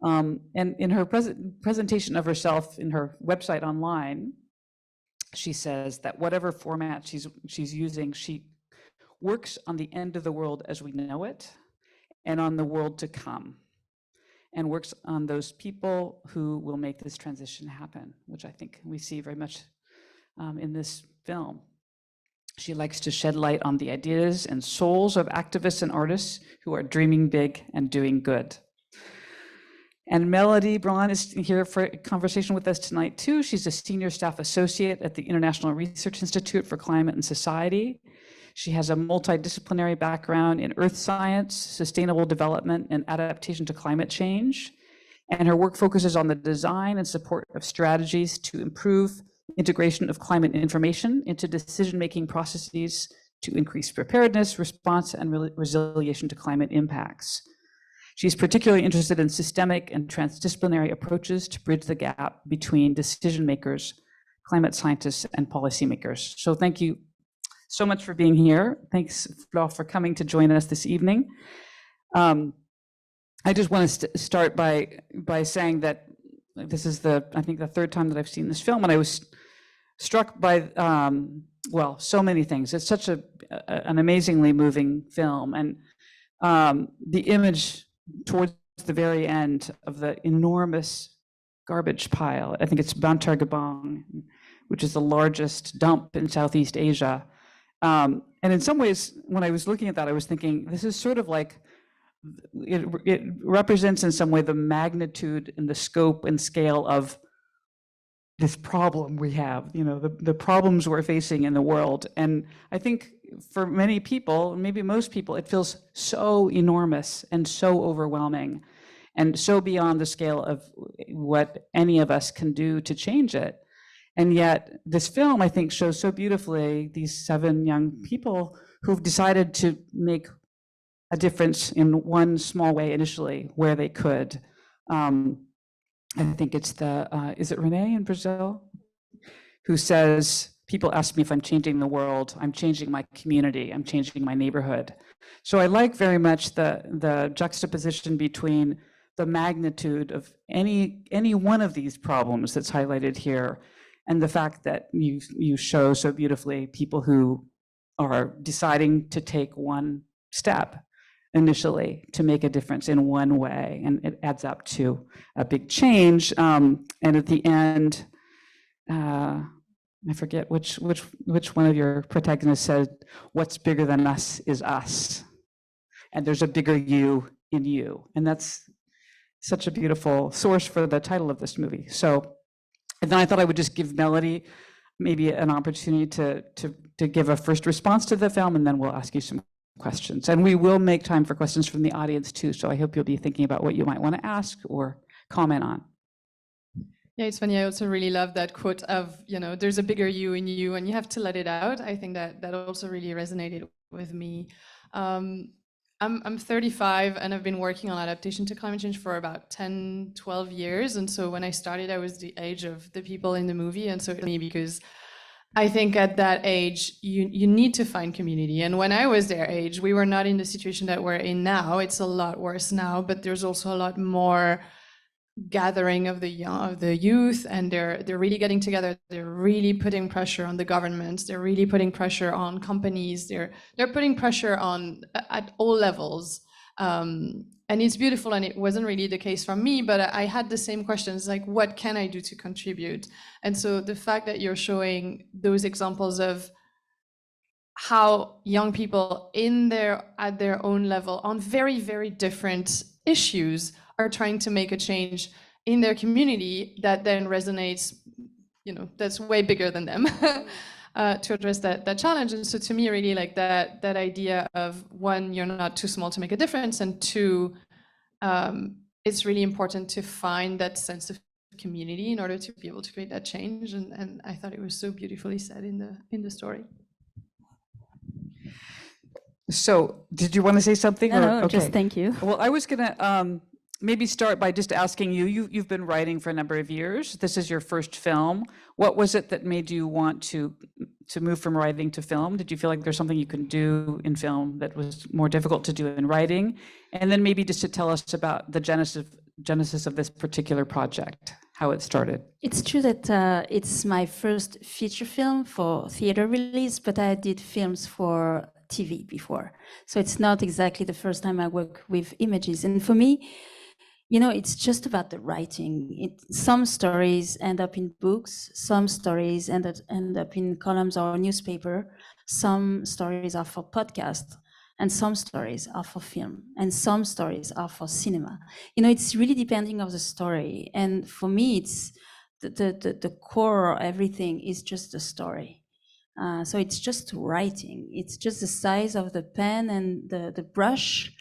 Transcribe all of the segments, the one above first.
And in her presentation of herself in her website online, she says that whatever format she's using, she works on the end of the world as we know it and on the world to come, and works on those people who will make this transition happen, which I think we see very much in this film. She likes to shed light on the ideas and souls of activists and artists who are dreaming big and doing good. And Mélody Braun is here for a conversation with us tonight too. She's a senior staff associate at the International Research Institute for Climate and Society. She has a multidisciplinary background in earth science, sustainable development, and adaptation to climate change. And her work focuses on the design and support of strategies to improve integration of climate information into decision-making processes to increase preparedness, response, and resilience to climate impacts. She's particularly interested in systemic and transdisciplinary approaches to bridge the gap between decision makers, climate scientists, and policymakers. So thank you so much for being here. Thanks, Flore, for coming to join us this evening. I just want to start by saying that this is I think the third time that I've seen this film, and I was struck by, well, so many things. It's such an amazingly moving film, and the image towards the very end of the enormous garbage pile. I think it's Bantar Gebang, which is the largest dump in Southeast Asia. And in some ways, when I was looking at that, I was thinking, this is sort of like, it represents in some way the magnitude and the scope and scale of this problem we have, the problems we're facing in the world. And I think for many people, maybe most people, it feels so enormous and so overwhelming and so beyond the scale of what any of us can do to change it. And yet this film, I think, shows so beautifully these 7 young people who've decided to make a difference in one small way initially where they could. I think it's is it Rene in Brazil, who says, people ask me if I'm changing the world, I'm changing my community, I'm changing my neighborhood. So I like very much the juxtaposition between the magnitude of any one of these problems that's highlighted here, and the fact that you show so beautifully people who are deciding to take one step initially to make a difference in one way, and it adds up to a big change. And at the end, I forget which one of your protagonists said, "What's bigger than us is us," and there's a bigger you in you, and that's such a beautiful source for the title of this movie. So, and then I thought I would just give Mélody maybe an opportunity to give a first response to the film, and then we'll ask you some questions. And we will make time for questions from the audience too, so I hope you'll be thinking about what you might want to ask or comment on. Yeah, it's funny. I also really love that quote of, there's a bigger you in you and you have to let it out. I think that also really resonated with me. I'm 35 and I've been working on adaptation to climate change for about 10, 12 years. And so when I started, I was the age of the people in the movie. And so me, because I think at that age, you need to find community. And when I was their age, we were not in the situation that we're in now. It's a lot worse now, but there's also a lot more gathering of the youth, and they're really getting together. They're really putting pressure on the governments. They're really putting pressure on companies. They're putting pressure on at all levels. And it's beautiful, and it wasn't really the case for me, but I had the same questions, like, what can I do to contribute? And so the fact that you're showing those examples of how young people at their own level on very, very different issues are trying to make a change in their community that then resonates, that's way bigger than them to address that challenge. And so to me, really, like that idea of, one, you're not too small to make a difference, and two, it's really important to find that sense of community in order to be able to create that change. And I thought it was so beautifully said in the story. So did you want to say something? No, okay. Just thank you. Well, I was gonna maybe start by just asking you've been writing for a number of years. This is your first film. What was it that made you want to move from writing to film? Did you feel like there's something you can do in genesis of this particular project, how it started. It's true that it's my first feature film for theater release, but I did films for TV before. So it's not exactly the first time I work with images. And for me, it's just about the writing. Some stories end up in books, some stories end up in columns or newspaper, some stories are for podcast, and some stories are for film, and some stories are for cinema. It's really depending on the story. And for me, it's the core of everything is just the story. So it's just writing. It's just the size of the pen and the brush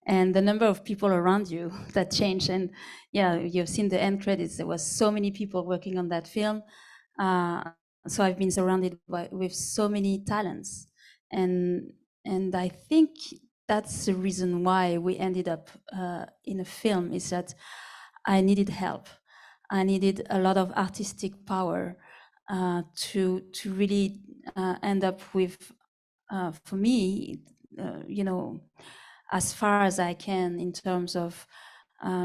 and the number of people around you that change. And yeah, you've seen the end credits. There was so many people working on that film. So I've been surrounded with so many talents. And I think that's the reason why we ended up in a film, is that I needed help. I needed a lot of artistic power to really end up with, for me, as far as I can in terms of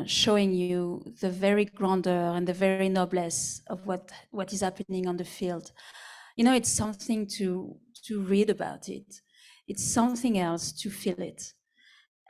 showing you the very grandeur and the very noblesse of what is happening on the field. It's something to read about it. It's something else to feel it.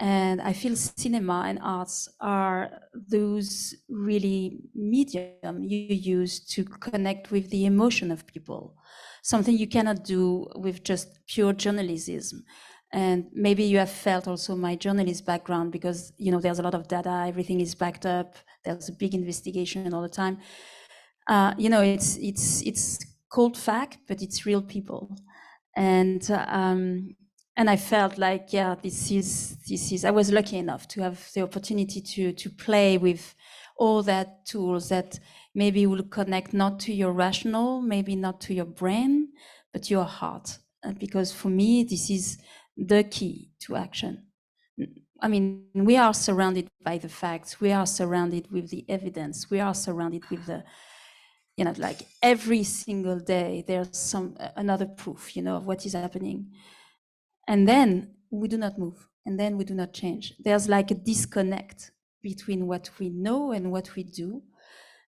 And I feel cinema and arts are those really medium you use to connect with the emotion of people, something you cannot do with just pure journalism. And maybe you have felt also my journalist background, because there's a lot of data, everything is backed up, there's a big investigation all the time. It's cold fact, but it's real people. And I felt like, yeah, this is. I was lucky enough to have the opportunity to play with all that tools that maybe will connect not to your rational, maybe not to your brain, but your heart. Because for me, this is the key to action. I mean, we are surrounded by the facts. We are surrounded with the evidence. We are surrounded with the, like every single day, there's another proof, of what is happening. And then we do not move, and then we do not change. There's like a disconnect between what we know and what we do.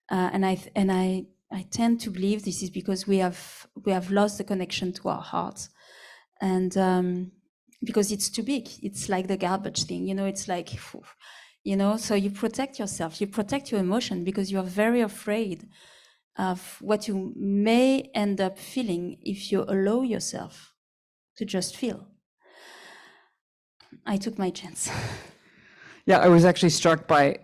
And I tend to believe this is because we have lost the connection to our hearts. And because it's too big, it's like the garbage thing, it's like, so you protect yourself, you protect your emotion, because you are very afraid of what you may end up feeling if you allow yourself to just feel. I took my chance. Yeah, I was actually struck by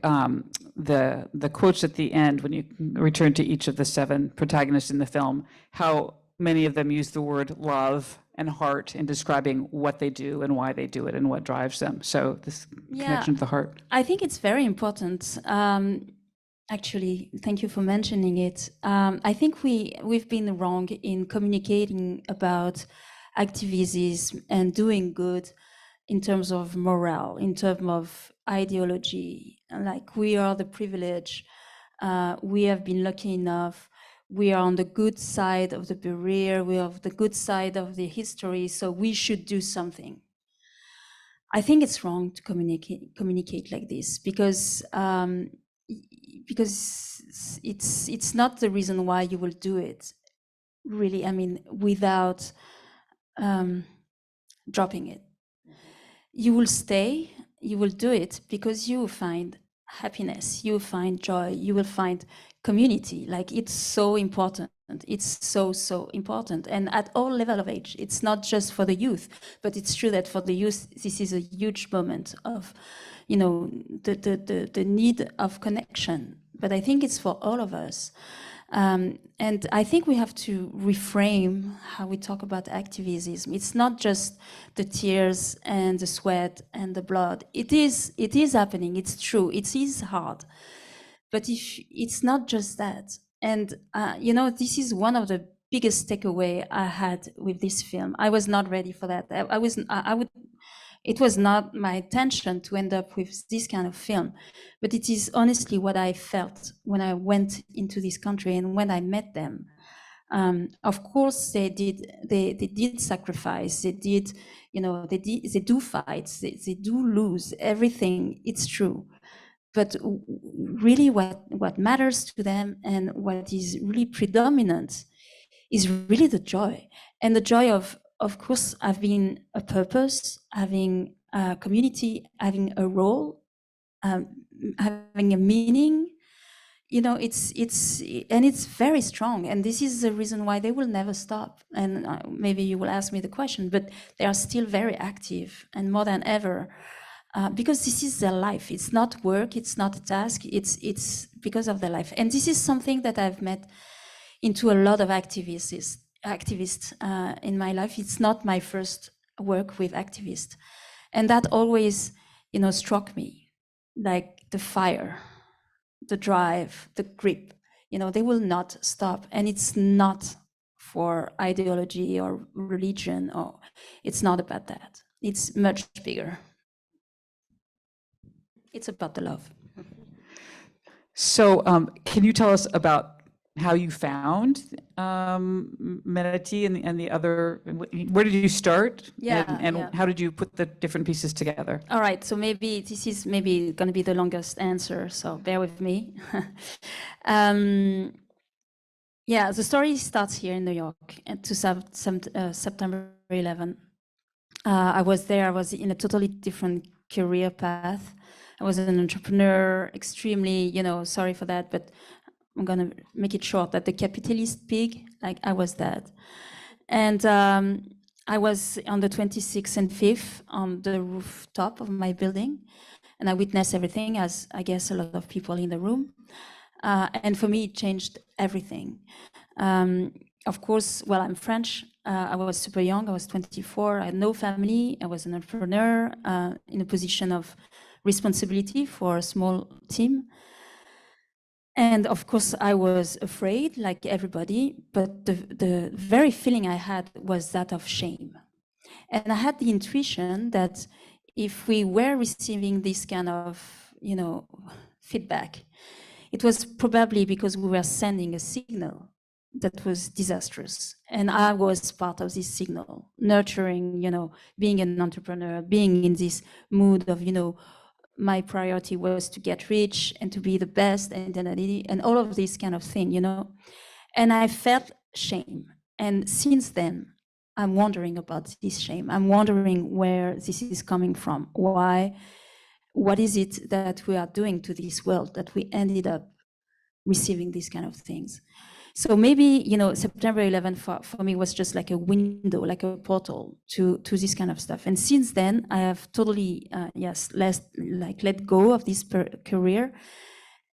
the quotes at the end when you return to each of the 7 protagonists in the film, how many of them use the word love and heart in describing what they do and why they do it and what drives them. So this connection to the heart. I think it's very important. Actually, thank you for mentioning it. I think we've been wrong in communicating about activism and doing good in terms of morale, in terms of ideology. Like, we are the privileged, we have been lucky enough, we are on the good side of the barrier, we are on the good side of the history, so we should do something. I think it's wrong to communicate like this, because it's not the reason why you will do it, really. I mean, without dropping it. You will stay, you will do it because you will find happiness, you will find joy, you will find community. Like, it's so important. It's so important. And at all level of age, it's not just for the youth, but it's true that for the youth, this is a huge moment of, the need of connection. But I think it's for all of us. And I think we have to reframe how we talk about activism. It's not just the tears and the sweat and the blood. It is happening. It's true. It is hard. But if it's not just that, and this is one of the biggest takeaway I had with this film. I was not ready for that. It was not my intention to end up with this kind of film, but it is honestly what I felt when I went into this country and when I met them. Of course, they did sacrifice. They did, they do fight. They do lose everything. It's true, but really what matters to them and what is really predominant is really the joy. And the joy of course, having a purpose, having a community, having a role, having a meaning. It's very strong, and this is the reason why they will never stop. And maybe you will ask me the question, but they are still very active, and more than ever, because this is their life. It's not work, it's not a task, it's because of their life. And this is something that I've met into a lot of activists in my life. It's not my first work with activists, and that always struck me, like the fire, the drive, the grip. They will not stop. And it's not for ideology or religion, or it's not about that. It's much bigger. It's about the love. So can you tell us about how you found Melati and the other, where did you start? And how did you put the different pieces together? All right, so maybe this is going to be the longest answer, so bear with me. The story starts here in New York to September 11. I was there, I was in a totally different career path. I was an entrepreneur, extremely, sorry for that, but I'm going to make it short, that the capitalist pig, like I was that. And I was on the 26th and 5th on the rooftop of my building, and I witnessed everything, as I guess a lot of people in the room. And for me, it changed everything. Of course, well, I'm French. I was super young. I was 24. I had no family. I was an entrepreneur in a position of responsibility for a small team. And of course, I was afraid, like everybody, but the very feeling I had was that of shame. And I had the intuition that if we were receiving this kind of, feedback, it was probably because we were sending a signal that was disastrous. And I was part of this signal, nurturing, being an entrepreneur, being in this mood of, my priority was to get rich and to be the best and all of this kind of thing, And I felt shame. And since then, I'm wondering about this shame. I'm wondering where this is coming from. Why? What is it that we are doing to this world that we ended up receiving these kind of things? So maybe, September 11 for me was just like a window, like a portal to this kind of stuff. And since then, I have totally, let go of this career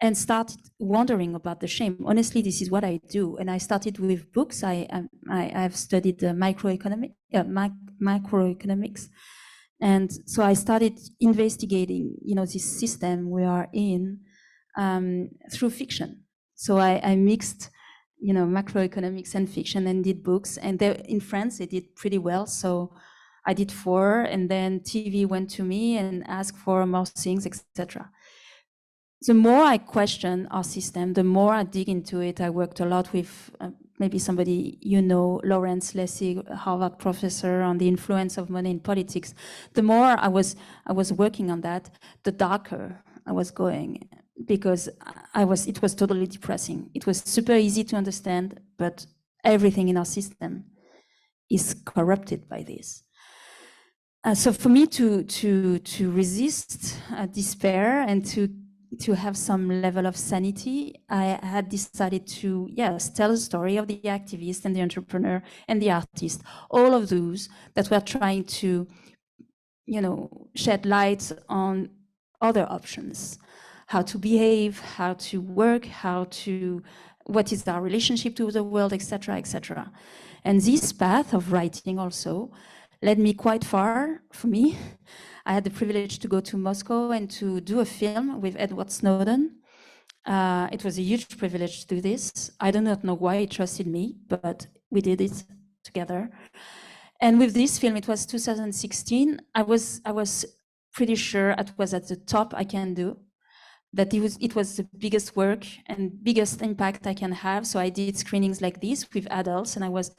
and started wondering about the shame. Honestly, this is what I do. And I started with books. I've studied macroeconomics. And so I started investigating, this system we are in through fiction. So I mixed macroeconomics and fiction and did books. And in France, they did pretty well. So I did 4, and then TV went to me and asked for more things, etc. The more I question our system, the more I dig into it. I worked a lot with maybe somebody, Lawrence Lessig, Harvard professor, on the influence of money in politics. The more I was working on that, the darker I was going, because it was totally depressing. It was super easy to understand, but everything in our system is corrupted by this. So for me to resist despair and to have some level of sanity, I had decided to, tell the story of the activist and the entrepreneur and the artist, all of those that were trying to, shed light on other options, how to behave, how to work, what is our relationship to the world, etc., etc. And this path of writing also led me quite far for me. I had the privilege to go to Moscow and to do a film with Edward Snowden. It was a huge privilege to do this. I do not know why he trusted me, but we did it together. And with this film, it was 2016. I was pretty sure it was at the top I can do, that it was the biggest work and biggest impact I can have. So I did screenings like this with adults, and I was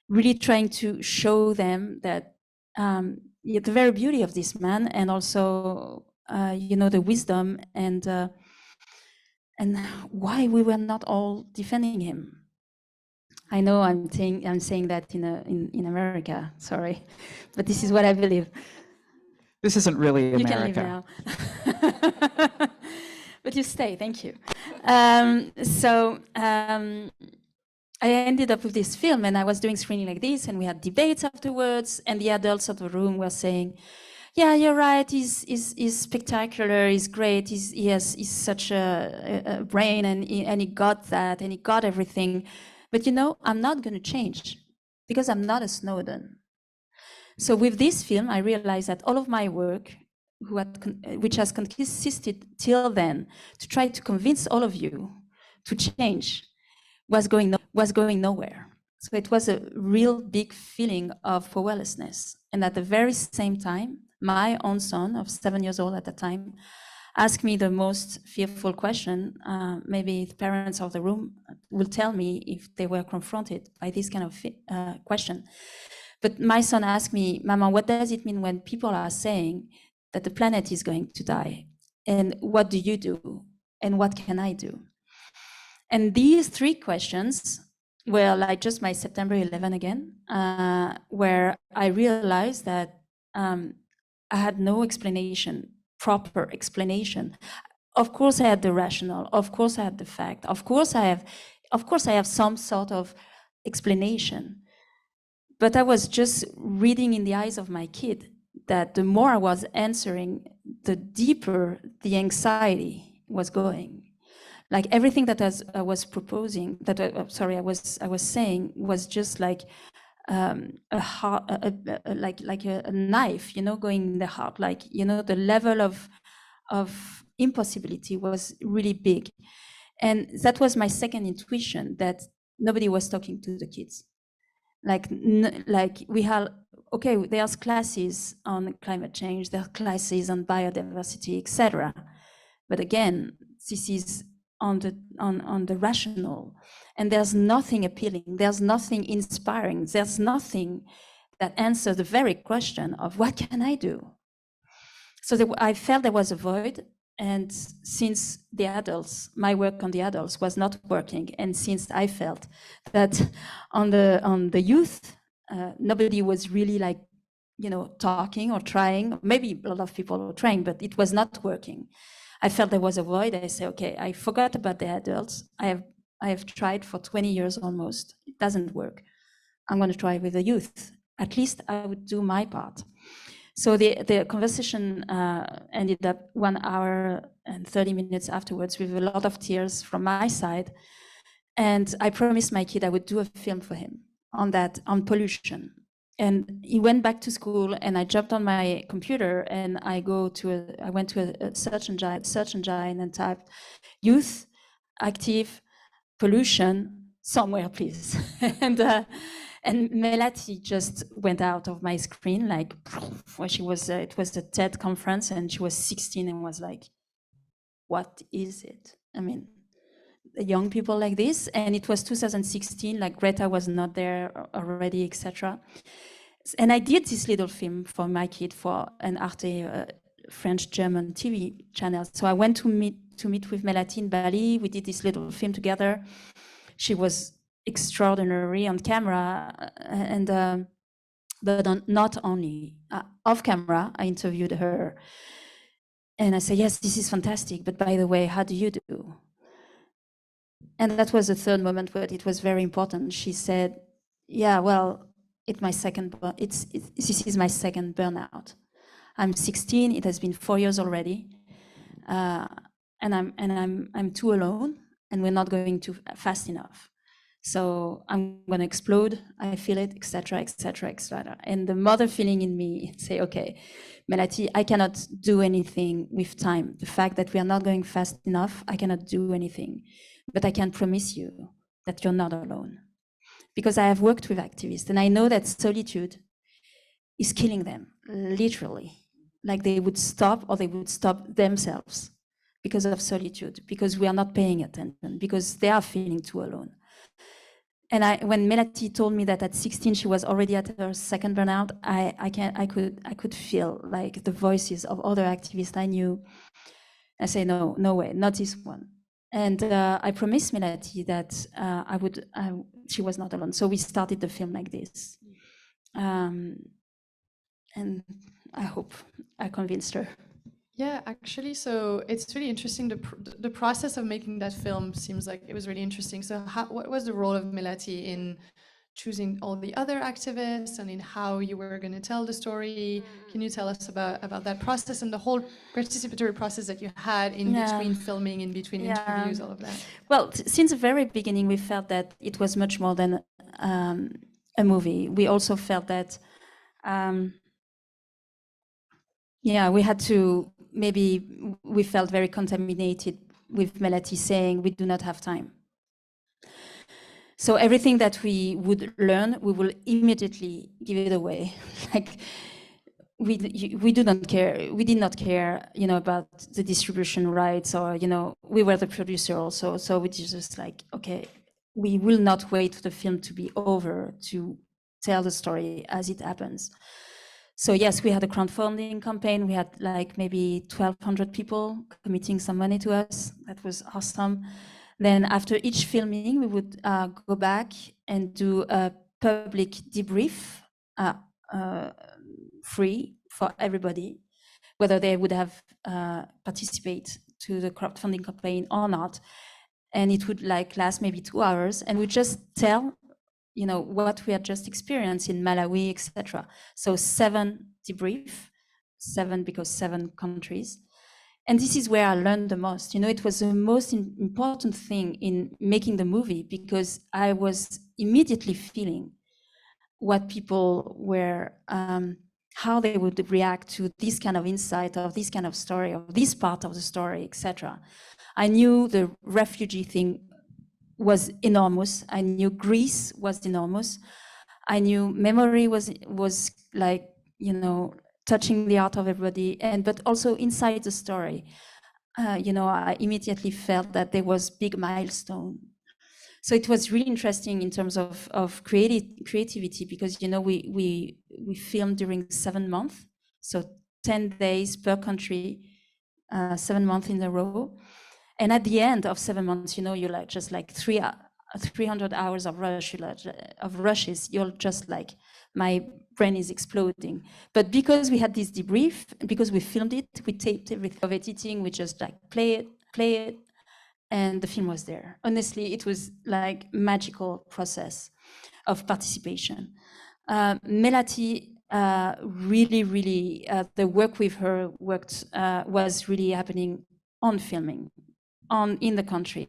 really trying to show them that the very beauty of this man, and also the wisdom and why we were not all defending him. I know I'm saying that in America, sorry, but this is what I believe. This isn't really You America. can leave now. But you stay, thank you. I ended up with this film, and I was doing screening like this, and we had debates afterwards, and the adults of the room were saying, yeah, you're right, he's spectacular, he's great, he's such a brain, and he got that, and he got everything. But I'm not going to change, because I'm not a Snowden. So with this film, I realized that all of my work, which has consisted till then to try to convince all of you to change, was going nowhere. So it was a real big feeling of powerlessness. And at the very same time, my own son of 7 years old at the time asked me the most fearful question. Maybe the parents of the room will tell me if they were confronted by this kind of question. But my son asked me, Mama, what does it mean when people are saying that the planet is going to die? And what do you do? And what can I do? And these three questions were like just my September 11 again, where I realized that I had no proper explanation. Of course I had the rational, of course I had the fact, of course I have some sort of explanation. But I was just reading in the eyes of my kid that the more I was answering, the deeper the anxiety was going. Like everything that I was proposing, I was saying was just like a knife, going in the heart. Like the level of impossibility was really big, and that was my second intuition, that nobody was talking to the kids. Like we have, okay, there's classes on climate change, there are classes on biodiversity, etc. But again, this is on the rational, and there's nothing appealing, there's nothing inspiring, there's nothing that answers the very question of what can I do? So I felt there was a void. And since my work on the adults was not working, and since I felt that on the youth, nobody was really talking or trying, maybe a lot of people were trying, but it was not working. I felt there was a void. I said, okay, I forgot about the adults. I have tried for 20 years almost. It doesn't work. I'm going to try with the youth. At least I would do my part. So the conversation ended up 1 hour and 30 minutes afterwards with a lot of tears from my side. And I promised my kid I would do a film for him on pollution. And he went back to school, and I jumped on my computer, and I went to a search engine and typed youth, active, pollution, somewhere please. And Melati just went out of my screen, like, where she was, it was the TED conference, and she was 16 and was like, what is it? I mean, young people like this. And it was 2016, like Greta was not there already, etc. And I did this little film for my kid for an Arte French-German TV channel. So I went to meet with Melati in Bali. We did this little film together. She was extraordinary on camera, and but not only off camera. I interviewed her, and I said, yes, this is fantastic, but by the way, how do you do? And that was the third moment where it was very important. She said, yeah, well, this is my second burnout. I'm 16, it has been 4 years already, and I'm too alone, and we're not going too fast enough. So I'm going to explode. I feel it, etc., etc., etc. And the mother feeling in me say, okay, Melati, I cannot do anything with time. The fact that we are not going fast enough, I cannot do anything. But I can promise you that you're not alone. Because I have worked with activists, and I know that solitude is killing them, literally. Like they would stop, or they would stop themselves because of solitude, because we are not paying attention, because they are feeling too alone. and when Melati told me that at 16 she was already at her second burnout, I could feel like the voices of other activists I knew. I say, no, no way, not this one. And I promised Melati that she was not alone. So we started the film like this. And I hope I convinced her. Yeah, actually, so it's really interesting. The process of making that film seems like it was really interesting. So what was the role of Melati in choosing all the other activists and in how you were going to tell the story? Can you tell us about that process and the whole participatory process that you had in between filming, in between interviews, all of that? Well, since the very beginning, we felt that it was much more than a movie. We also felt that, we had to, maybe we felt very contaminated with Melati saying we do not have time. So everything that we would learn, we will immediately give it away. Like we do not care. We did not care, about the distribution rights, or we were the producer also. So we just like, okay, we will not wait for the film to be over to tell the story as it happens. So yes, we had a crowdfunding campaign. We had like maybe 1,200 people committing some money to us. That was awesome. Then after each filming, we would go back and do a public debrief, free for everybody, whether they would have participate to the crowdfunding campaign or not. And it would like last maybe 2 hours, and we just tell what we had just experienced in Malawi, etc. So 7 debrief, 7 because 7 countries. And this is where I learned the most. It was the most important thing in making the movie, because I was immediately feeling what people were, how they would react to this kind of insight, or this kind of story, or this part of the story, etc. I knew the refugee thing was enormous. I knew Greece was enormous. I knew memory was like, touching the heart of everybody, but also inside the story, I immediately felt that there was big milestone. So it was really interesting in terms of creativity, because we filmed during 7 months, so 10 days per country, 7 months in a row. And at the end of 7 months, you're like just like 300 hours of rushes. You're just like, my brain is exploding. But because we had this debrief, because we filmed it, we taped everything of editing, we just like play it, and the film was there. Honestly, it was like magical process of participation. Melati, really, the work with her was really happening on filming, in the countries.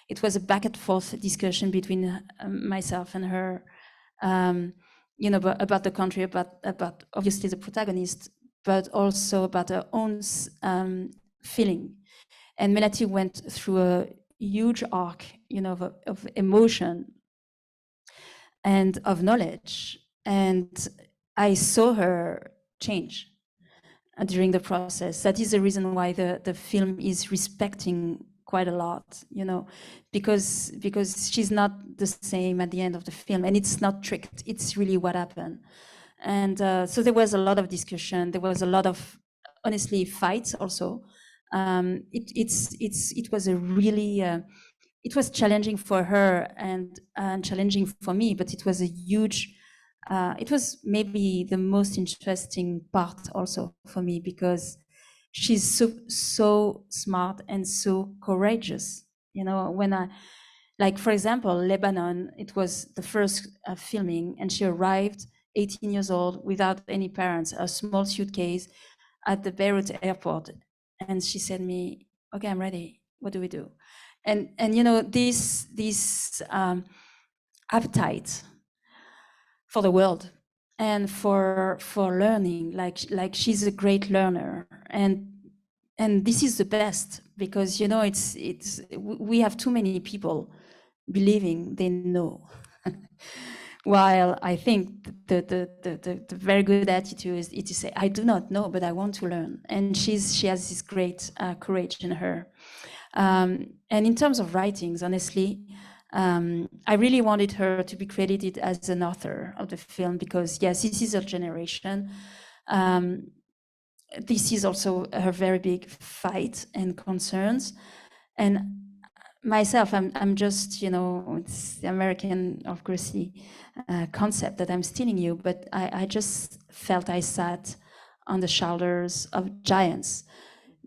It was a back and forth discussion between myself and her, about the country, about obviously the protagonist, but also about her own feeling. And Melati went through a huge arc, of emotion and of knowledge. And I saw her change during the process. That is the reason why the film is respecting quite a lot, because she's not the same at the end of the film, and it's not tricked. It's really what happened. And so there was a lot of discussion. There was a lot of, honestly, fights also. It was a really, it was challenging for her and challenging for me, but it was a huge, it was maybe the most interesting part also for me, because she's so smart and so courageous. When like, for example, Lebanon, it was the first filming, and she arrived 18 years old without any parents, a small suitcase at the Beirut airport. And she said to me, okay, I'm ready. What do we do? And this appetite for the world and for learning, like she's a great learner, and this is the best, because it's we have too many people believing they know. While I think the very good attitude is to say, I do not know, but I want to learn. And she has this great courage in her. And in terms of writings, honestly, I really wanted her to be credited as an author of the film because, yes, this is her generation. This is also her very big fight and concerns. And myself, I'm just, it's the American, of course, concept that I'm stealing you, but I just felt I sat on the shoulders of giants,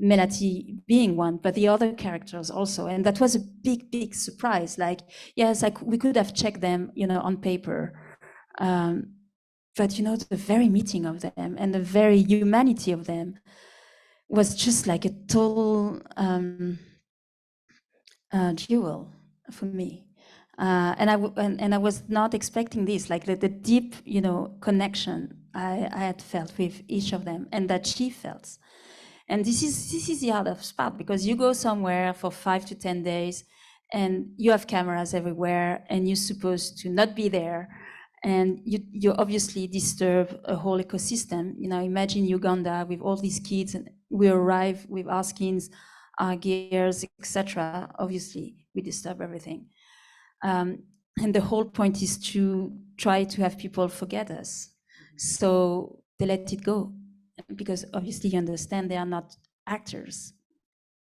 Melati being one, but the other characters also. And that was a big, big surprise. Like, yes, we could have checked them, on paper. But, the very meeting of them and the very humanity of them was just like a total jewel for me. And I was not expecting this, like the deep, connection I had felt with each of them and that she felt. And this is the other spot, because you go somewhere for 5 to 10 days and you have cameras everywhere and you're supposed to not be there. And you obviously disturb a whole ecosystem. Imagine Uganda with all these kids, and we arrive with our skins, our gears, etc. Obviously, we disturb everything. And the whole point is to try to have people forget us. So they let it go, because obviously you understand they are not actors.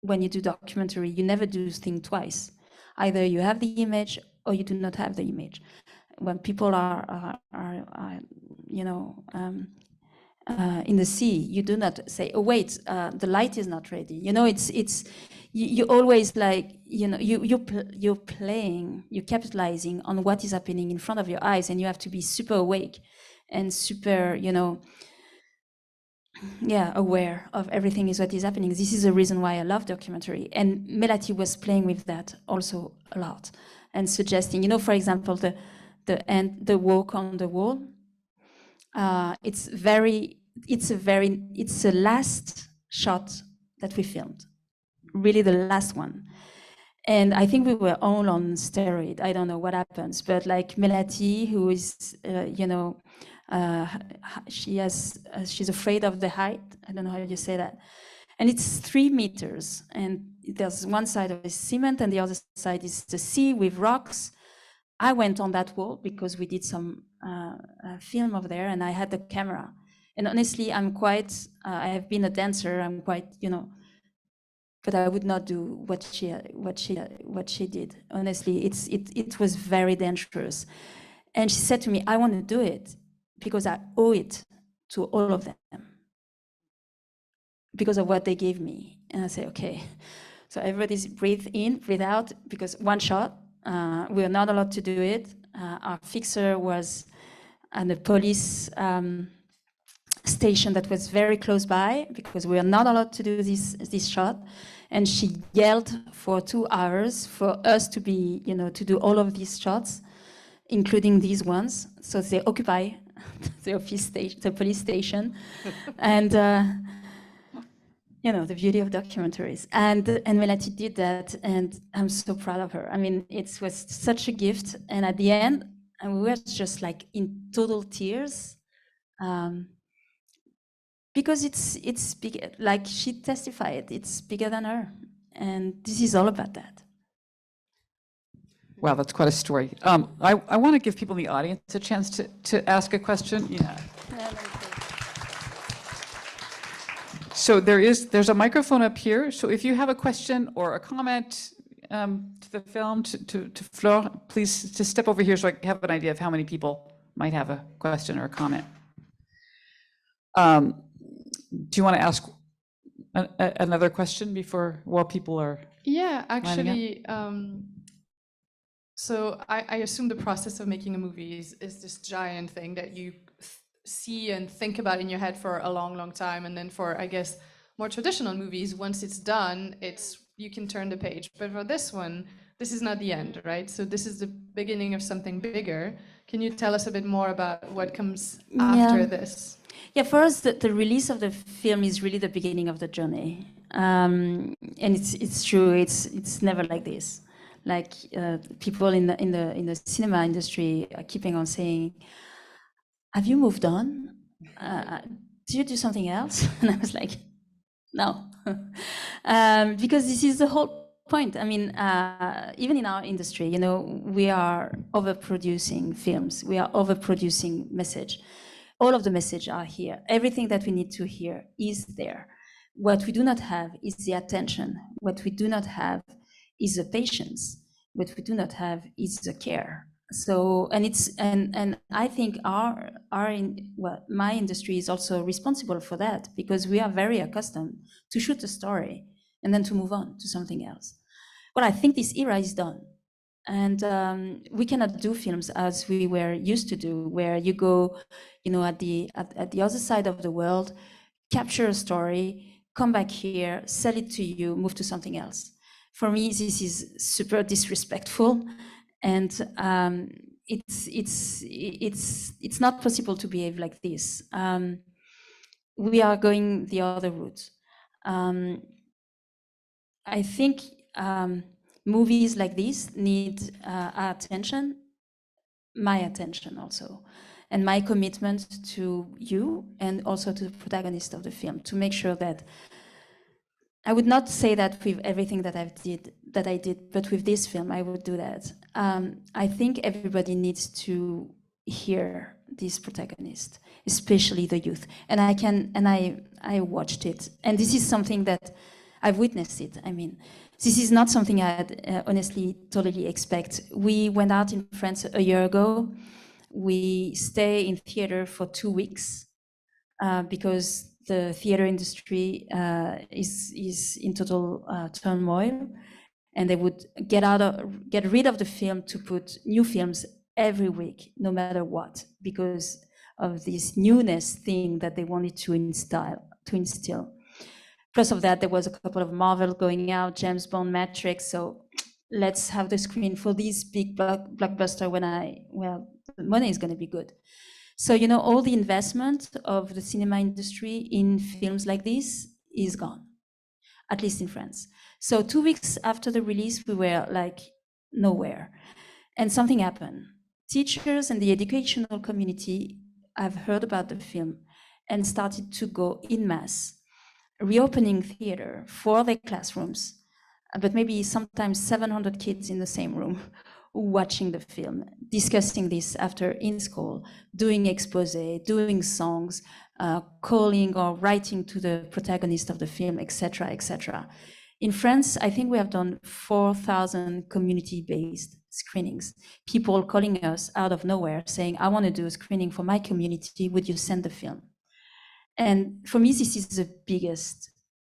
When you do documentary, you never do things twice. Either you have the image or you do not have the image. When people are in the sea, you do not say, "Oh wait, the light is not ready." You always like you're playing, you're capitalizing on what is happening in front of your eyes, and you have to be super awake and super aware of everything is what is happening. This is the reason why I love documentary, and Melati was playing with that also a lot and suggesting, for example, the walk on the wall. It's the last shot that we filmed, really the last one. And I think we were all on steroid. I don't know what happens, but like Melati, who is, she's afraid of the height. I don't know how you say that. And it's 3 meters, and there's one side of the cement and the other side is the sea with rocks. I went on that wall because we did some film over there, and I had the camera. And honestly, I have been a dancer. I'm quite, but I would not do what she did. Honestly, it was very dangerous. And she said to me, "I want to do it because I owe it to all of them because of what they gave me." And I say, "Okay." So everybody's breathe in, breathe out, because one shot. We are not allowed to do it. Our fixer was at the police station that was very close by, because we are not allowed to do this shot. And she yelled for 2 hours for us to be, to do all of these shots, including these ones. So they occupy the police station, and the beauty of documentaries. And Melati did that, and I'm so proud of her. I mean, it was such a gift. And at the end, we were just like in total tears, because it's big, like she testified, it's bigger than her. And this is all about that. Wow, that's quite a story. I want to give people in the audience a chance to ask a question. Yeah. So there's a microphone up here. So if you have a question or a comment to the film, to Flore, please just step over here so I have an idea of how many people might have a question or a comment. Do you want to ask another question while people are? Yeah, actually. So I assume the process of making a movie is this giant thing that you see and think about in your head for a long, long time. And then for, I guess, more traditional movies, once it's done, you can turn the page. But for this one, this is not the end, right? So this is the beginning of something bigger. Can you tell us a bit more about what comes after this? Yeah, for us, the release of the film is really the beginning of the journey. And it's true, it's never like this. Like people in the cinema industry are keeping on saying, "Have you moved on? Do you do something else?" And I was like, "No," because this is the whole point. I mean, even in our industry, you know, we are overproducing films. We are overproducing message. All of the message are here. Everything that we need to hear is there. What we do not have is the attention. What we do not have is the patience. What we do not have is the care. So, and I think my industry is also responsible for that, because we are very accustomed to shoot a story and then to move on to something else. Well, I think this era is done. And we cannot do films as we were used to do, where you go, you know, at the other side of the world, capture a story, come back here, sell it to you, move to something else. For me, this is super disrespectful, and it's not possible to behave like this. We are going the other route. I think movies like this need our attention, my attention also, and my commitment to you and also to the protagonist of the film, to make sure that I would not say that with everything that I did, but with this film, I would do that. I think everybody needs to hear this protagonist, especially the youth. And I watched it, and this is something that I've witnessed it. I mean, this is not something I'd honestly totally expect. We went out in France a year ago. We stay in theater for 2 weeks because the theater industry is in total turmoil, and they would get rid of the film to put new films every week, no matter what, because of this newness thing that they wanted to instill. Plus of that, there was a couple of Marvel going out, James Bond, Matrix. So let's have the screen for these big blockbuster when the money is going to be good. So, you know, all the investment of the cinema industry in films like this is gone, at least in France. So 2 weeks after the release, we were like nowhere. And something happened. Teachers and the educational community have heard about the film and started to go in masse, reopening theater for their classrooms, but maybe sometimes 700 kids in the same room watching the film, discussing this after in school, doing expose, doing songs, calling or writing to the protagonist of the film, etc., etc. In France, I think we have done 4,000 community-based screenings. People calling us out of nowhere saying, I want to do a screening for my community, would you send the film? And for me, this is the biggest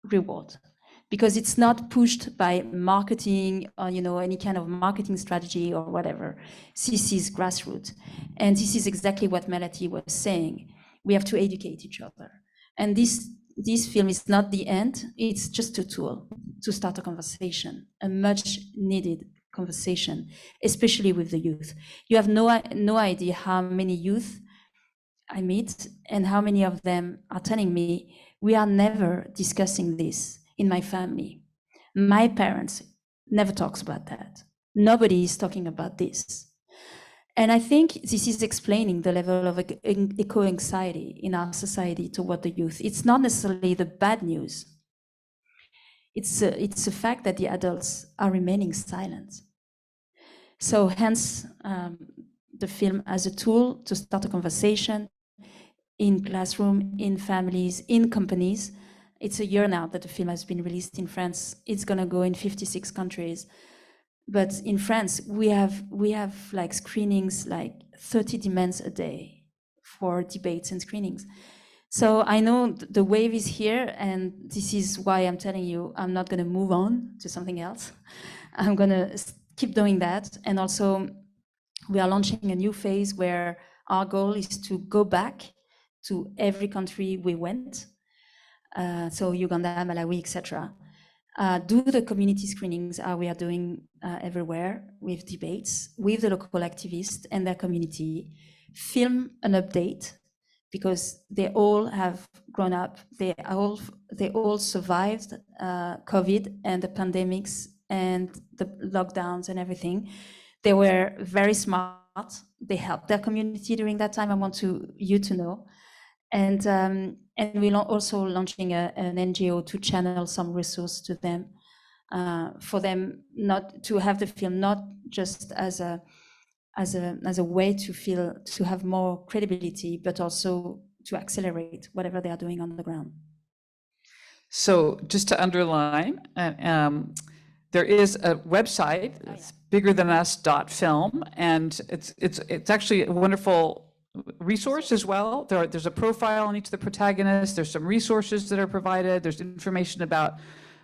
reward, because it's not pushed by marketing or, you know, any kind of marketing strategy or whatever. This is grassroots. And this is exactly what Melati was saying. We have to educate each other. And this film is not the end, it's just a tool to start a conversation, a much needed conversation, especially with the youth. You have no idea how many youth I meet and how many of them are telling me, we are never discussing this in my family. My parents never talks about that. Nobody is talking about this. And I think this is explaining the level of eco-anxiety in our society toward the youth. It's not necessarily the bad news. It's a fact that the adults are remaining silent. So hence the film as a tool to start a conversation in classroom, in families, in companies. It's a year now that the film has been released in France. It's gonna go in 56 countries. But in France, we have like screenings, like 30 demands a day for debates and screenings. So I know the wave is here, and this is why I'm telling you, I'm not gonna move on to something else. I'm gonna keep doing that. And also we are launching a new phase where our goal is to go back to every country we went. So Uganda, Malawi, etc. Do the community screenings we are doing everywhere with debates with the local activists and their community. Film an update, because they all have grown up. They all survived COVID and the pandemics and the lockdowns and everything. They were very smart. They helped their community during that time. I want you to know. And we're also launching an NGO to channel some resource to them for them not to have the film not just as a way to have more credibility, but also to accelerate whatever they are doing on the ground. So just to underline, there is a website, it's biggerthanus.film, and it's actually a wonderful resource as well. There's a profile on each of the protagonists. There's some resources that are provided. There's information about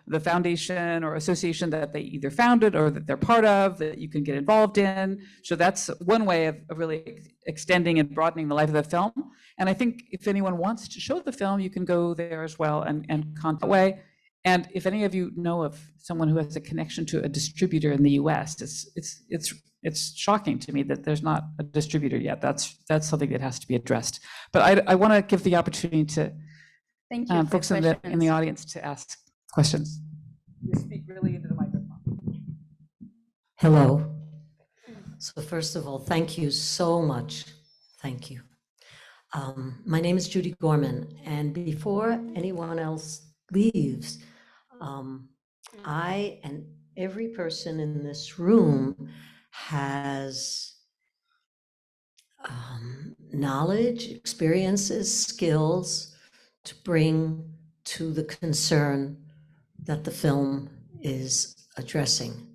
the foundation or association that they either founded or that they're part of that you can get involved in. So that's one way of really extending and broadening the life of the film. And I think if anyone wants to show the film, you can go there as well and contact that way. And if any of you know of someone who has a connection to a distributor in the US, it's shocking to me that there's not a distributor yet. That's something that has to be addressed. But I want to give the opportunity to folks in the audience to ask questions. You speak really into the microphone. Hello. So first of all, thank you so much. Thank you. My name is Judy Gorman, and before anyone else leaves, I and every person in this room has knowledge, experiences, skills to bring to the concern that the film is addressing.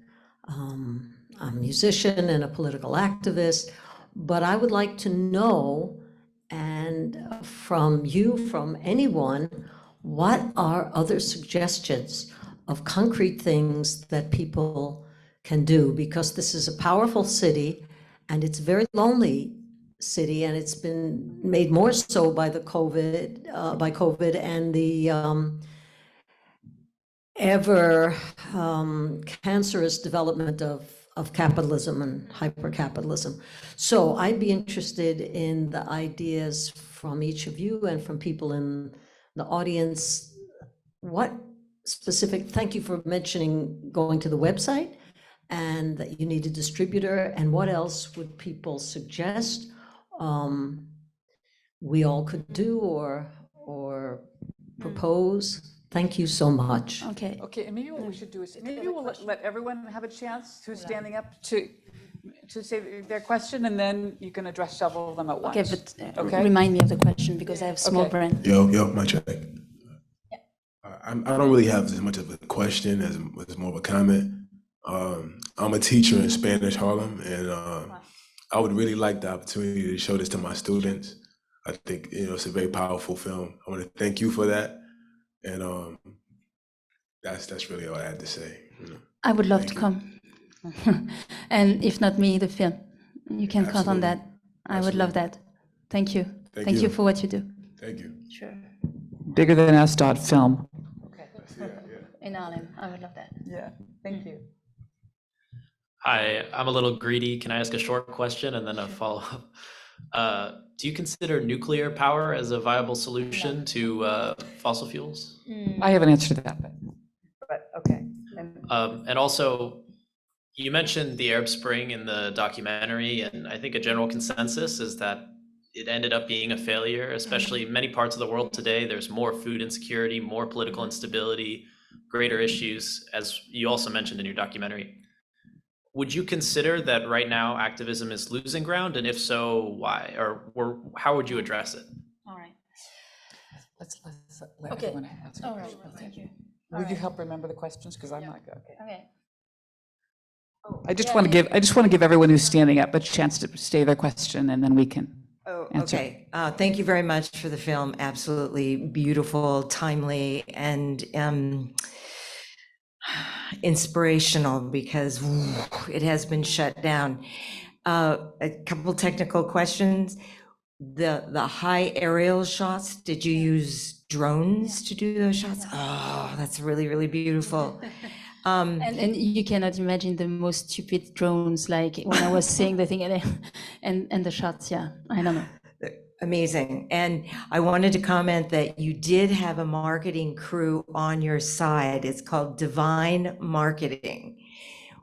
I'm a musician and a political activist, but I would like to know, and from you, from anyone, what are other suggestions of concrete things that people can do? Because this is a powerful city, and it's a very lonely city, and it's been made more so by the COVID and the ever cancerous development of capitalism and hyper-capitalism. So I'd be interested in the ideas from each of you and from people in the audience. What specific, thank you for mentioning going to the website and that you need a distributor, and what else would people suggest we all could do or propose? Thank you so much. Okay. Okay, and maybe what we should do is maybe we'll let everyone have a chance who's standing up to say their question, and then you can address several of them at once. Okay, but remind me of the question because I have small brain. Yo, my check. I don't really have as much of a question as more of a comment. I'm a teacher in Spanish Harlem, and I would really like the opportunity to show this to my students. I think it's a very powerful film. I want to thank you for that, and that's really all I had to say. I would love to come, and if not me, the film. You can count on that. I would love that. Thank you. Thank you for what you do. Thank you. Sure. Biggerthanus.film. In Harlem, I would love that. Yeah, thank you. Hi, I'm a little greedy. Can I ask a short question and then a follow-up? Do you consider nuclear power as a viable solution to fossil fuels? I have an answer to that, but okay. And also, you mentioned the Arab Spring in the documentary, and I think a general consensus is that it ended up being a failure, especially in many parts of the world today. There's more food insecurity, more political instability, greater issues, as you also mentioned in your documentary. Would you consider that right now activism is losing ground? And if so, why? Or how would you address it? All right. Let's let everyone answer. All right. Thank you. Would you help remember the questions? Because I'm not good. Okay. I just want to give everyone who's standing up a chance to say their question, and then we can answer. Okay. Thank you very much for the film. Absolutely beautiful, timely, and inspirational, because it has been shut down. A couple technical questions. The high aerial shots, did you use drones to do those shots? Oh, that's really, really beautiful. And you cannot imagine the most stupid drones, like when I was seeing the thing and the shots. Yeah, I don't know. Amazing. And I wanted to comment that you did have a marketing crew on your side. It's called Divine Marketing.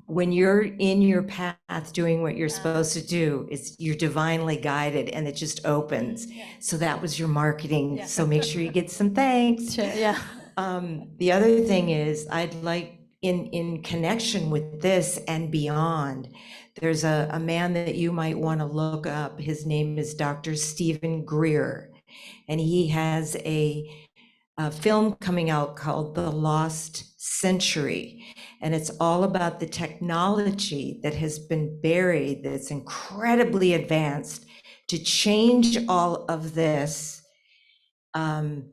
When you're in your path doing what you're supposed to do, you're divinely guided, and it just opens. So that was your marketing. So make sure you get some thanks. Sure, yeah. The other thing is, I'd like in connection with this and beyond, there's a man that you might want to look up. His name is Dr. Stephen Greer, and he has a film coming out called The Lost Century. And it's all about the technology that has been buried, that's incredibly advanced to change all of this. And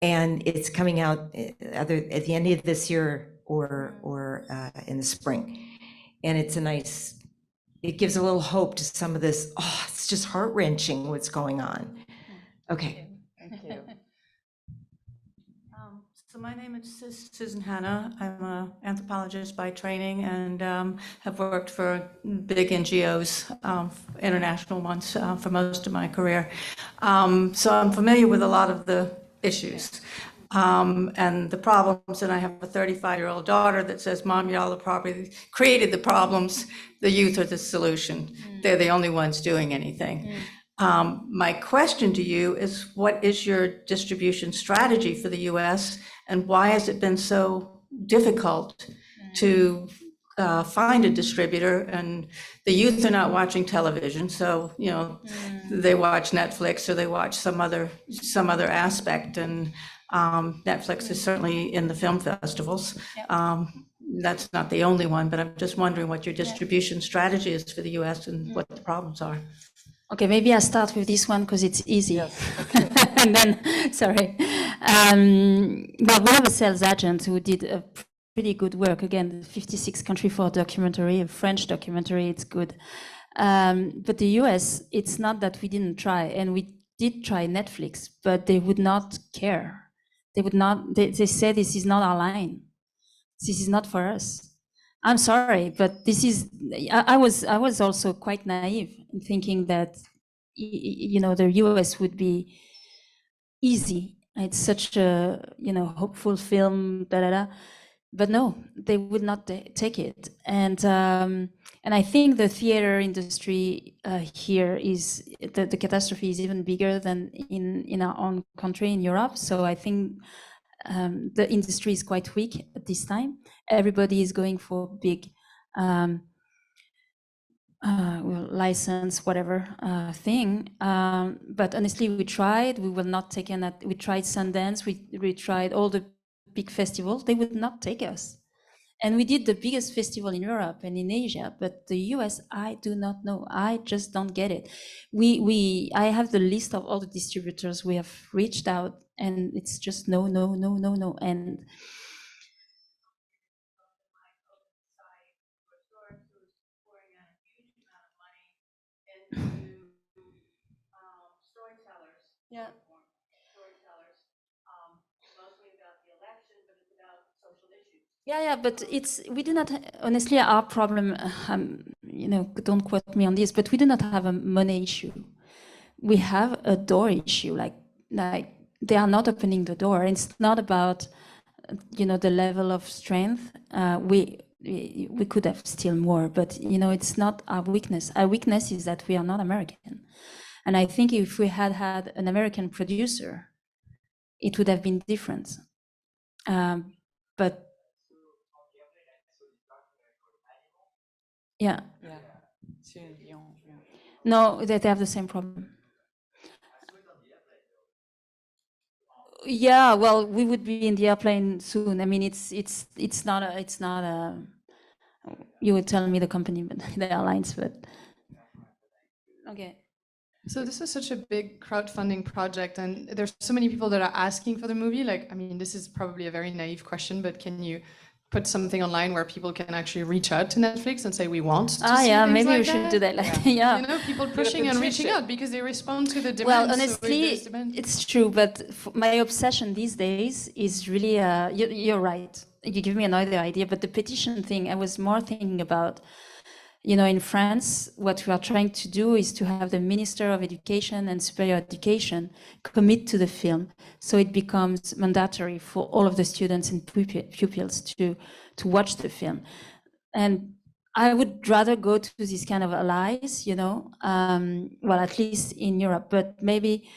it's coming out either at the end of this year or in the spring. And it's a nice, it gives a little hope to some of this. Oh, it's just heart-wrenching what's going on. Okay. Thank you. So my name is Susan Hanna. I'm an anthropologist by training and have worked for big NGOs, international ones, for most of my career. So I'm familiar with a lot of the issues and the problems. And I have a 35-year-old daughter that says, Mom, y'all have probably created the problems. The youth are the solution. They're the only ones doing anything. My question to you is, what is your distribution strategy for the US, and why has it been so difficult to find a distributor? And the youth are not watching television, so they watch Netflix or they watch some other aspect. And Netflix is certainly in the film festivals. That's not the only one, but I'm just wondering what your distribution strategy is for the US and what the problems are. Okay, maybe I'll start with this one because it's easy. Yes. And then, sorry. But we have a sales agent who did a pretty good work. Again, 56 country for a documentary, a French documentary, it's good. But the US, it's not that we didn't try, and we did try Netflix, but they would not care. They would not, they said, this is not our line. This is not for us. I'm sorry, but this is, I was also quite naive in thinking that, the US would be easy. It's such a, hopeful film, but no, they would not take it. And I think the theater industry here is, the catastrophe is even bigger than in our own country, in Europe. So I think the industry is quite weak at this time. Everybody is going for big license, whatever thing. But honestly, we tried. We were not taken at. We tried Sundance. We tried all the big festivals. They would not take us. And we did the biggest festival in Europe and in Asia. But the US, I do not know. I just don't get it. I have the list of all the distributors we have reached out, and it's just no. And yeah. Mostly about the election, but it's about social issues. Yeah, but we do not, honestly, our problem, don't quote me on this, but we do not have a money issue. We have a door issue, like they are not opening the door. It's not about, the level of strength. We could have still more, but, it's not our weakness. Our weakness is that we are not American. And I think if we had had an American producer, it would have been different. But yeah. No, they have the same problem. Yeah, well, we would be in the airplane soon. I mean, it's not a. You would tell me the company, but the airlines, but okay. So this is such a big crowdfunding project, and there's so many people that are asking for the movie. Like, I mean, this is probably a very naive question, but can you put something online where people can actually reach out to Netflix and say, we want to see yeah, things maybe like we should that? do that. Like, yeah. People pushing and reaching out because they respond to the demand. Well, honestly, it's true, but my obsession these days is really, you're right. You give me another idea, but the petition thing, I was more thinking about, in France, what we are trying to do is to have the Minister of Education and Superior Education commit to the film, so it becomes mandatory for all of the students and pupils to watch the film. And I would rather go to this kind of allies, well, at least in Europe, but maybe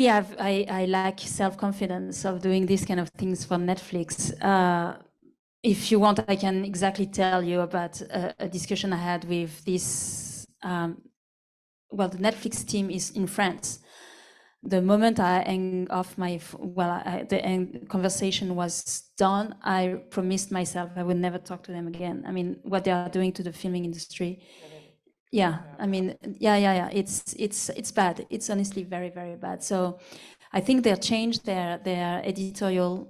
I lack self-confidence of doing these kind of things for Netflix. if you want, I can exactly tell you about a discussion I had with this, well, the Netflix team is in France. The moment I hang off my, the conversation was done, I promised myself I would never talk to them again. I mean, what they are doing to the filming industry. Yeah, I mean, yeah. It's bad. It's honestly very, very bad. So I think they changed their editorial,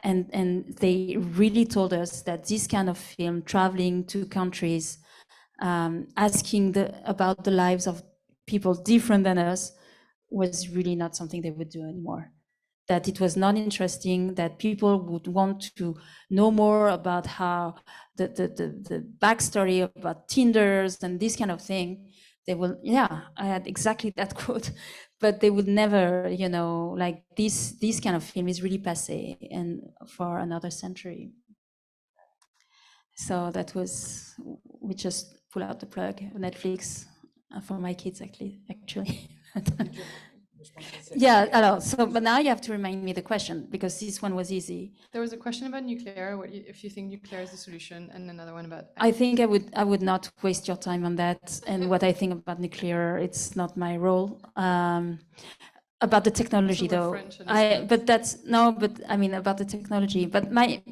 and they really told us that this kind of film, traveling to countries, asking about the lives of people different than us, was really not something they would do anymore. That it was not interesting, that people would want to know more about how the backstory about Tinders and this kind of thing. They will, yeah, I had exactly that quote, but they would never, you know, like this kind of film is really passé and for another century. So that was, we just pull out the plug, Netflix, for my kids actually. Yeah, alors, so, but now you have to remind me the question, because this one was easy. There was a question about nuclear, if you think nuclear is the solution, and another one about... I think I would not waste your time on that. And what I think about nuclear, it's not my role. About the technology though, but that's, no, but I mean about the technology, but my,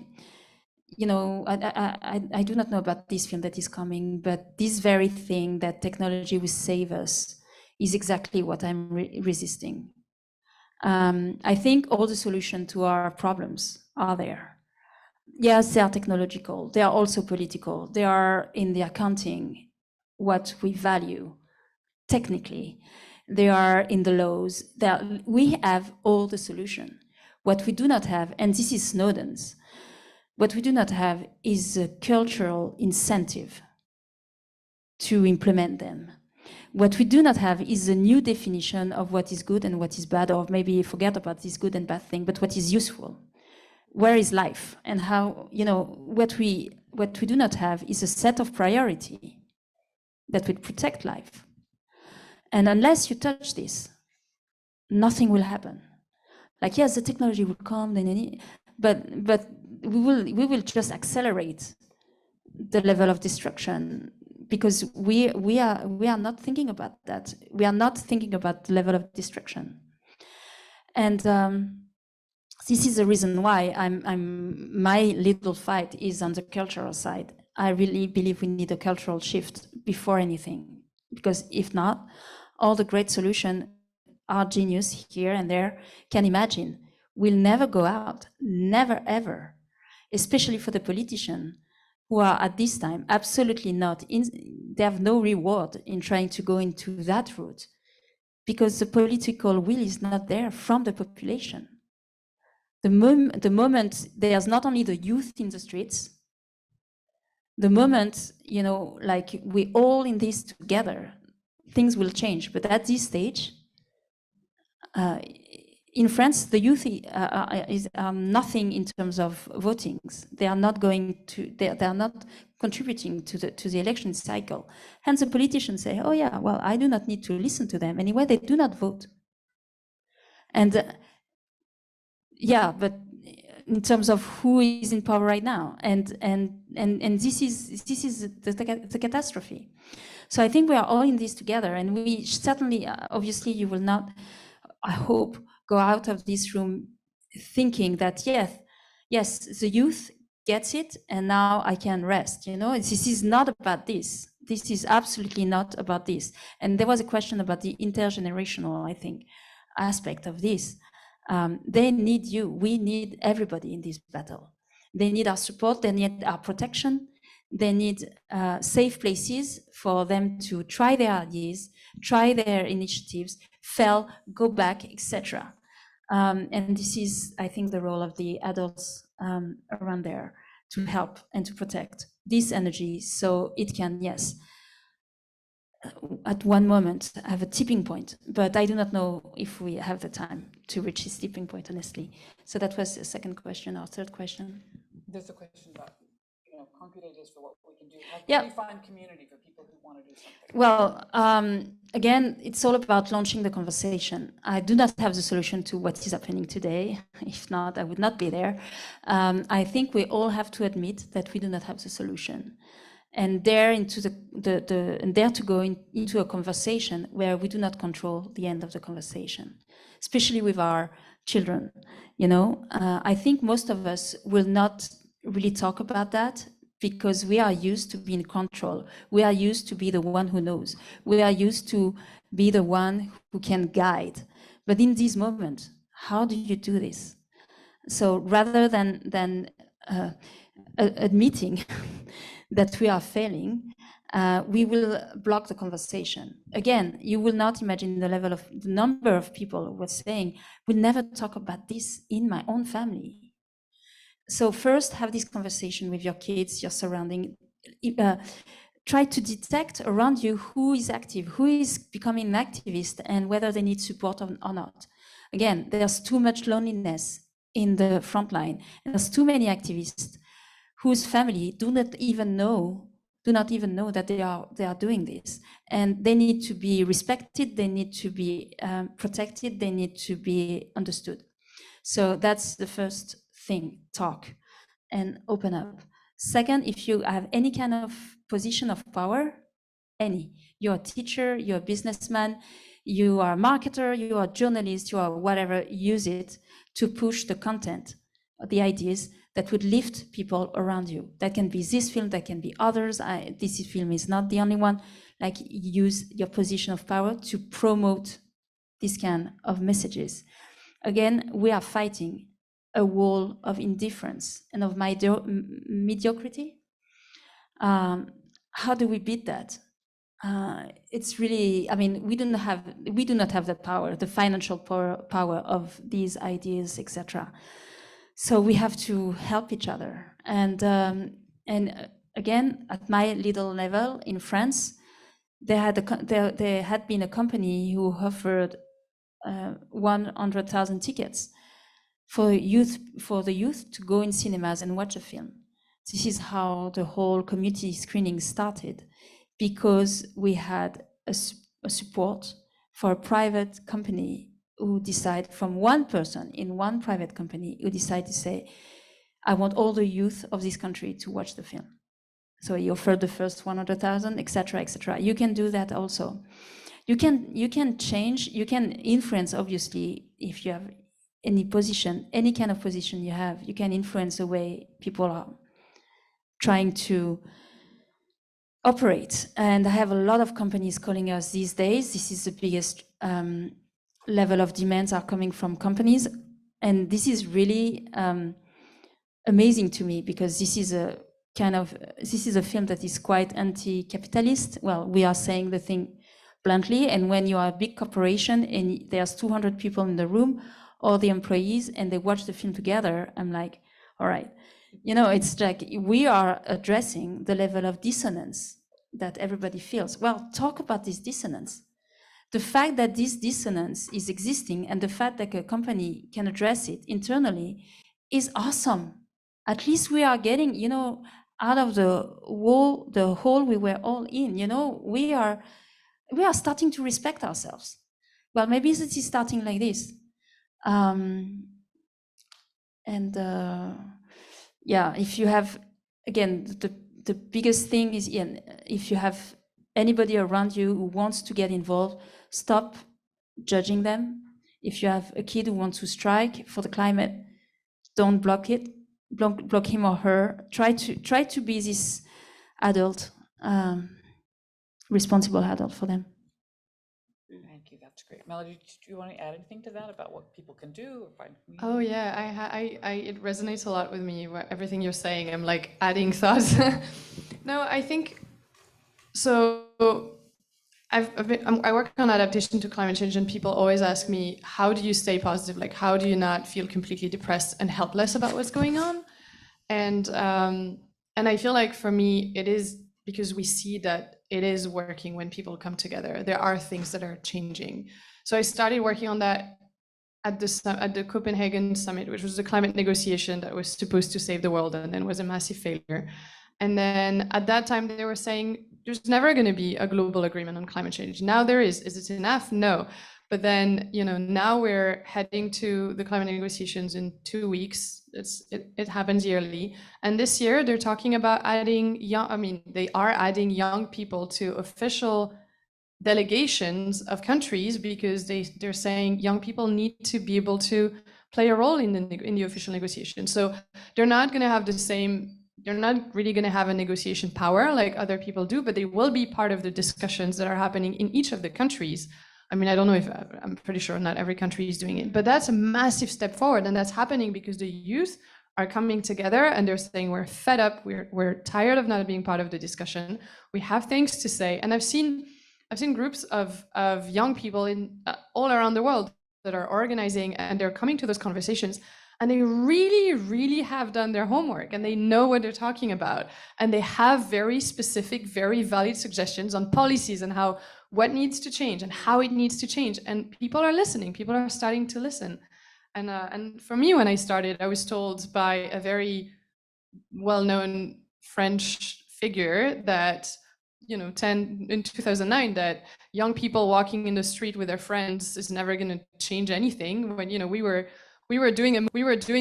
you know, I do not know about this film that is coming, but this very thing that technology will save us is exactly what I'm resisting. I think all the solutions to our problems are there. Yes, they are technological. They are also political. They are in the accounting, what we value technically. They are in the laws. We have all the solution. What we do not have, and this is Snowden's, what we do not have is a cultural incentive to implement them. What we do not have is a new definition of what is good and what is bad, or maybe forget about this good and bad thing, but what is useful. Where is life? And how, you know, what we do not have is a set of priority that would protect life. And unless you touch this, nothing will happen. Like, yes, the technology will come, but we will just accelerate the level of destruction, because we are not thinking about that. We are not thinking about the level of destruction. And this is the reason why my little fight is on the cultural side. I really believe we need a cultural shift before anything, because if not, all the great solutions our genius here and there can imagine will never go out, never ever, especially for the politician who are at this time absolutely not, they have no reward in trying to go into that route, because the political will is not there from the population. The moment there's not only the youth in the streets, the moment, you know, like we all in this together, things will change. But at this stage, in France, the youth is nothing in terms of votings. They are not going to, they are not contributing to the election cycle. Hence, the politicians say, oh yeah, well, I do not need to listen to them. Anyway, they do not vote. And yeah, but in terms of who is in power right now, and this is the catastrophe. So I think we are all in this together, and we certainly, obviously, you will not, I hope, go out of this room thinking that yes, the youth gets it, and now I can rest. You know, this is not about this. This is absolutely not about this. And there was a question about the intergenerational, I think, aspect of this. They need you. We need everybody in this battle. They need our support. They need our protection. They need safe places for them to try their ideas, try their initiatives, fail, go back, etc. And this is, I think, the role of the adults around there to help and to protect this energy, so it can, yes, at one moment have a tipping point, but I do not know if we have the time to reach this tipping point, honestly. So that was the second question or third question. There's a question about concrete ideas for what we can do? How Yeah. can we find community for people who want to do something? Well, again, it's all about launching the conversation. I do not have the solution to what is happening today. If not, I would not be there. I think we all have to admit that we do not have the solution, and dare to go into a conversation where we do not control the end of the conversation, especially with our children. I think most of us will not really talk about that, because we are used to be in control. We are used to be the one who knows. We are used to be the one who can guide. But in this moment, how do you do this? So rather than admitting that we are failing, we will block the conversation. Again, you will not imagine the number of people who were saying, "We never talk about this in my own family." So first, have this conversation with your kids, your surrounding. Try to detect around you who is active, who is becoming an activist, and whether they need support or not. Again, there's too much loneliness in the front line. There's too many activists whose family do not even know that they are doing this, and they need to be respected. They need to be protected. They need to be understood. So that's the first thing: talk and open up. Second, if you have any kind of position of power, you're a teacher, you're a businessman, you are a marketer, you are a journalist, you are whatever, use it to push the content, the ideas that would lift people around you. That can be this film, that can be others. This film is not the only one. Like, use your position of power to promote this kind of messages. Again, we are fighting a wall of indifference and of mediocrity. How do we beat that? It's really, we do not have the power, the financial power of these ideas, etc. So we have to help each other. And again, at my little level in France, there had been a company who offered 100,000 tickets for the youth to go in cinemas and watch a film. This is how the whole community screening started, because we had a support for a private company who decided, from one person in one private company, who decided to say, I want all the youth of this country to watch the film. So he offered the first 100,000, etc., etc. You can do that also. You can change, you can influence, obviously, if you have any position, any kind of position you have, you can influence the way people are trying to operate. And I have a lot of companies calling us these days. This is the biggest level of demands are coming from companies. And this is really amazing to me, because this is a film that is quite anti-capitalist. Well, we are saying the thing bluntly, and when you are a big corporation and there's 200 people in the room, all the employees, and they watch the film together, I'm like, all right, it's like we are addressing the level of dissonance that everybody feels. Well, talk about this dissonance. The fact that this dissonance is existing, and the fact that a company can address it internally, is awesome. At least we are getting, out of the hole we were all in. We are starting to respect ourselves. Well, maybe it is starting like this. If you have, again, the biggest thing is, if you have anybody around you who wants to get involved, stop judging them. If you have a kid who wants to strike for the climate, don't block him or her. Try to be this adult, responsible adult for them. Thank you, that's great. Mélody, do you want to add anything to that about what people can do? Oh yeah, it resonates a lot with me, everything you're saying. I'm like adding thoughts. No, I think, so I work on adaptation to climate change, and people always ask me, how do you stay positive? Like, how do you not feel completely depressed and helpless about what's going on? And I feel like for me, it is because we see that it is working when people come together. There are things that are changing. So I started working on that at the Copenhagen summit, which was a climate negotiation that was supposed to save the world and then was a massive failure. And then at that time, they were saying there's never going to be a global agreement on climate change. Now there is. Is it enough? No. But then, now we're heading to the climate negotiations in 2 weeks. It happens yearly. And this year they're talking about adding they are adding young people to official delegations of countries, because they're saying young people need to be able to play a role in the official negotiation. So they're not going to have they're not really going to have a negotiation power like other people do, but they will be part of the discussions that are happening in each of the countries. I don't know if, I'm pretty sure not every country is doing it, but that's a massive step forward. And that's happening because the youth are coming together and they're saying, we're fed up, we're tired of not being part of the discussion. We have things to say. And I've seen groups of young people in all around the world that are organizing, and they're coming to those conversations, and they really, really have done their homework, and they know what they're talking about, and they have very specific, very valid suggestions on policies and what needs to change and how it needs to change. And people are listening. People are starting to listen. And for me, when I started, I was told by a very well-known French figure that, in 2009, that young people walking in the street with their friends is never going to change anything. When, we were doing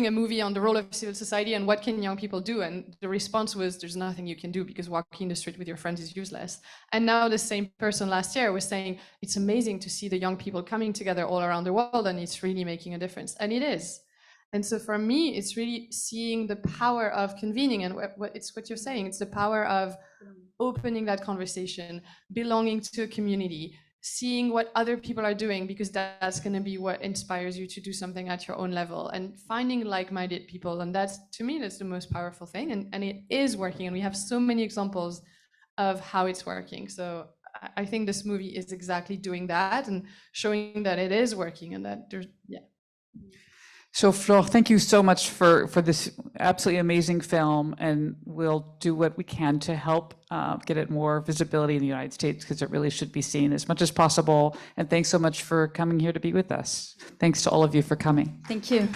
a movie on the role of civil society and what can young people do, and the response was, there's nothing you can do because walking the street with your friends is useless. And now the same person last year was saying it's amazing to see the young people coming together all around the world, and it's really making a difference, and it is. And so for me, it's really seeing the power of convening, and it's what you're saying, it's the power of opening that conversation, belonging to a community, seeing what other people are doing, because that's going to be what inspires you to do something at your own level, and finding like-minded people. And that's, to me, that's the most powerful thing. And it is working. And we have so many examples of how it's working. So I think this movie is exactly doing that and showing that it is working, and that there's, So Flore, thank you so much for this absolutely amazing film, and we'll do what we can to help get it more visibility in the United States, because it really should be seen as much as possible. And thanks so much for coming here to be with us. Thanks to all of you for coming. Thank you.